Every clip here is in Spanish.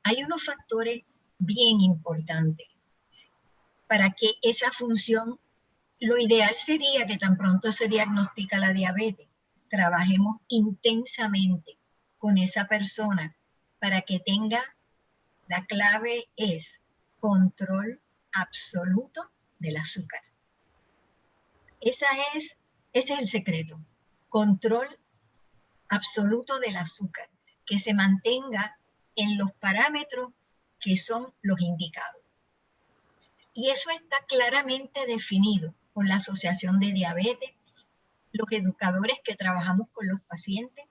Hay unos factores bien importantes para que esa función, lo ideal sería que tan pronto se diagnostica la diabetes, trabajemos intensamente con esa persona para que tenga, la clave es control absoluto del azúcar. Ese es el secreto, control absoluto del azúcar, que se mantenga en los parámetros que son los indicados. Y eso está claramente definido por la Asociación de Diabetes. Los educadores que trabajamos con los pacientes,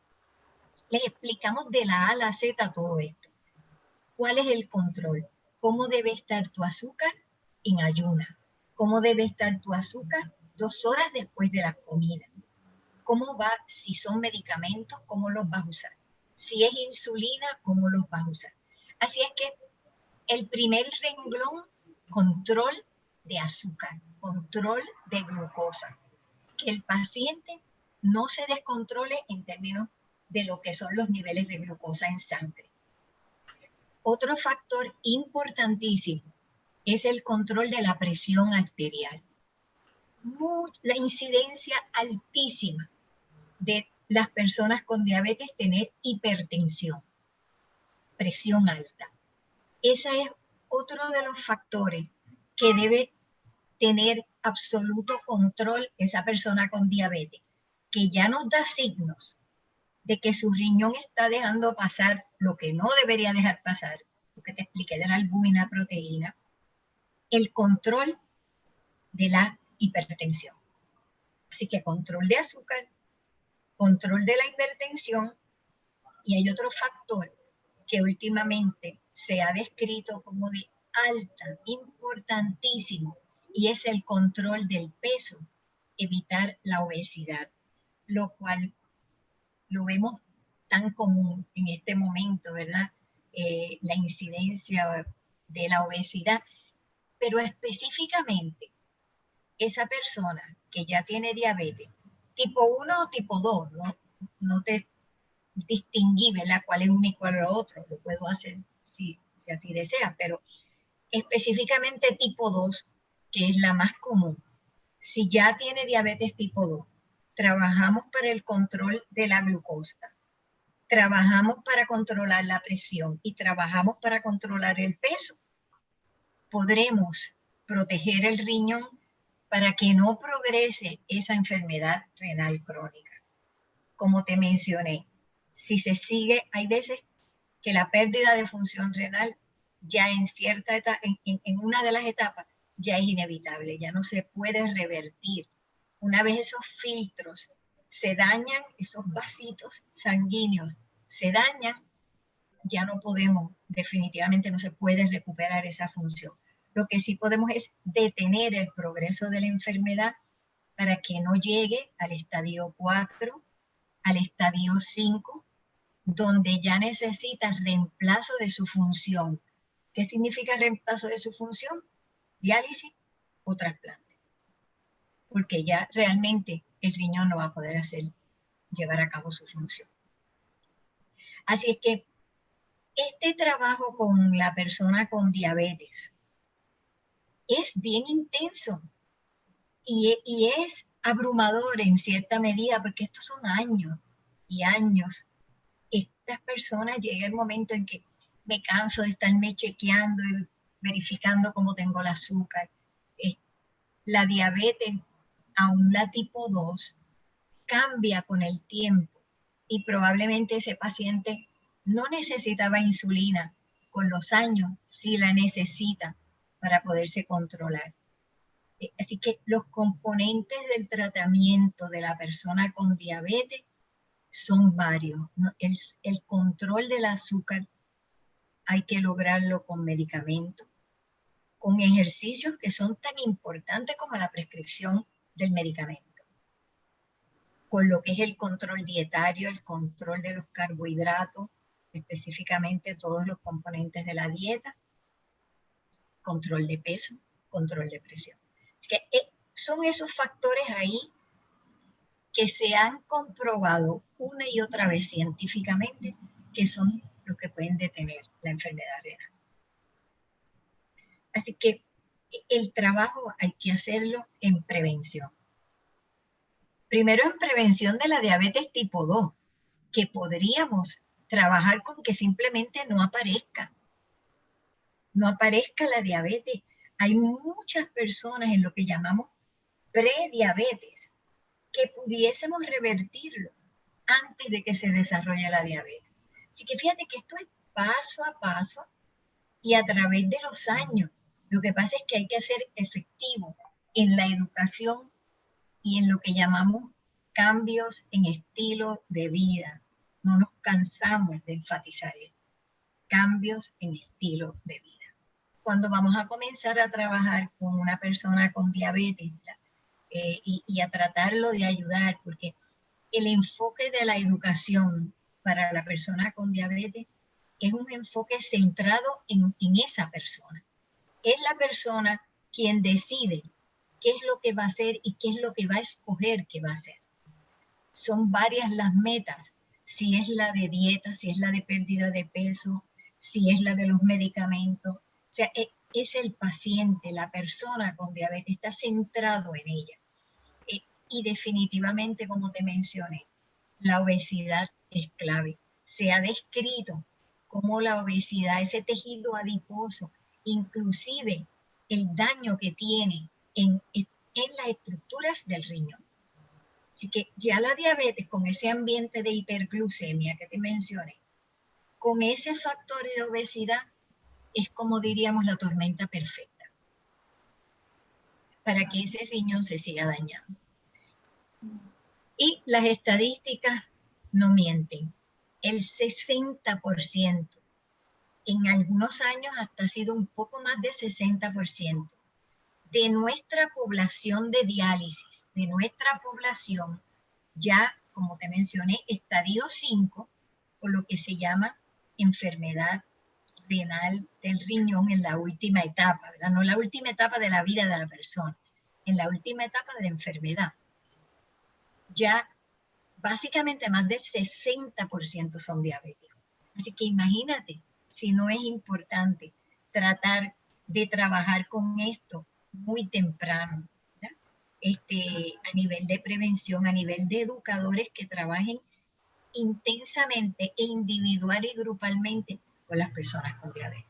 les explicamos de la A a la Z todo esto. ¿Cuál es el control? ¿Cómo debe estar tu azúcar en ayuna? ¿Cómo debe estar tu azúcar 2 horas después de la comida? ¿Cómo va? Si son medicamentos, ¿cómo los vas a usar? Si es insulina, ¿cómo los vas a usar? Así es que el primer renglón, control de azúcar, control de glucosa. Que el paciente no se descontrole en términos de lo que son los niveles de glucosa en sangre. Otro factor importantísimo es el control de la presión arterial. La incidencia altísima de las personas con diabetes tener hipertensión, presión alta. Ese es otro de los factores que debe tener absoluto control esa persona con diabetes, que ya nos da signos de que su riñón está dejando pasar lo que no debería dejar pasar, lo que te expliqué de la albúmina proteína, el control de la hipertensión. Así que control de azúcar, control de la hipertensión, y hay otro factor que últimamente se ha descrito como de alta, importantísimo, y es el control del peso, evitar la obesidad, lo cual lo vemos tan común en este momento, ¿verdad? La incidencia de la obesidad, pero específicamente esa persona que ya tiene diabetes, tipo 1 o tipo 2, no te distinguí, ¿verdad? Cuál es uno y cuál es lo otro, lo puedo hacer si así desea, pero específicamente tipo 2, que es la más común. Si ya tiene diabetes tipo 2, trabajamos para el control de la glucosa, trabajamos para controlar la presión y trabajamos para controlar el peso. Podremos proteger el riñón para que no progrese esa enfermedad renal crónica. Como te mencioné, si se sigue, hay veces que la pérdida de función renal ya en cierta etapa, en una de las etapas, ya es inevitable, ya no se puede revertir. Una vez esos filtros se dañan, esos vasitos sanguíneos se dañan, ya no podemos, definitivamente no se puede recuperar esa función. Lo que sí podemos es detener el progreso de la enfermedad para que no llegue al estadio 4, al estadio 5, donde ya necesita reemplazo de su función. ¿Qué significa reemplazo de su función? Diálisis o trasplante. Porque ya realmente el riñón no va a poder llevar a cabo su función. Así es que este trabajo con la persona con diabetes es bien intenso y es abrumador en cierta medida porque estos son años y años. Estas personas llega el momento en que me canso de estarme chequeando y verificando cómo tengo el azúcar. La diabetes, aún la tipo 2, cambia con el tiempo y probablemente ese paciente no necesitaba insulina con los años, sí la necesita para poderse controlar. Así que los componentes del tratamiento de la persona con diabetes son varios, ¿no? El control del azúcar hay que lograrlo con medicamentos, con ejercicios que son tan importantes como la prescripción del medicamento, con lo que es el control dietario, el control de los carbohidratos, específicamente todos los componentes de la dieta, control de peso, control de presión. Así que son esos factores ahí que se han comprobado una y otra vez científicamente que son los que pueden detener la enfermedad renal. Así que el trabajo hay que hacerlo en prevención. Primero en prevención de la diabetes tipo 2, que podríamos trabajar con que simplemente no aparezca la diabetes. Hay muchas personas en lo que llamamos prediabetes que pudiésemos revertirlo antes de que se desarrolle la diabetes. Así que fíjate que esto es paso a paso y a través de los años. Lo que pasa es que hay que hacer efectivo en la educación y en lo que llamamos cambios en estilo de vida. No nos cansamos de enfatizar esto. Cambios en estilo de vida. Cuando vamos a comenzar a trabajar con una persona con diabetes y a tratarlo de ayudar, porque el enfoque de la educación para la persona con diabetes es un enfoque centrado en esa persona. Es la persona quien decide qué es lo que va a hacer y qué es lo que va a escoger que va a hacer. Son varias las metas, si es la de dieta, si es la de pérdida de peso, si es la de los medicamentos. O sea, es el paciente, la persona con diabetes, está centrado en ella. Y definitivamente, como te mencioné, la obesidad es clave. Se ha descrito cómo la obesidad, ese tejido adiposo, inclusive el daño que tiene en las estructuras del riñón. Así que ya la diabetes, con ese ambiente de hiperglucemia que te mencioné, con ese factor de obesidad, es como diríamos la tormenta perfecta para que ese riñón se siga dañando. Y las estadísticas no mienten. El 60%, en algunos años hasta ha sido un poco más de 60%, de nuestra población de diálisis, de nuestra población, ya, como te mencioné, estadio 5, o lo que se llama enfermedad renal del riñón en la última etapa, ¿verdad? No la última etapa de la vida de la persona, en la última etapa de la enfermedad. Ya básicamente más del 60% son diabéticos. Así que imagínate si no es importante tratar de trabajar con esto muy temprano, a nivel de prevención, a nivel de educadores que trabajen intensamente e individual y grupalmente con las personas con diabetes.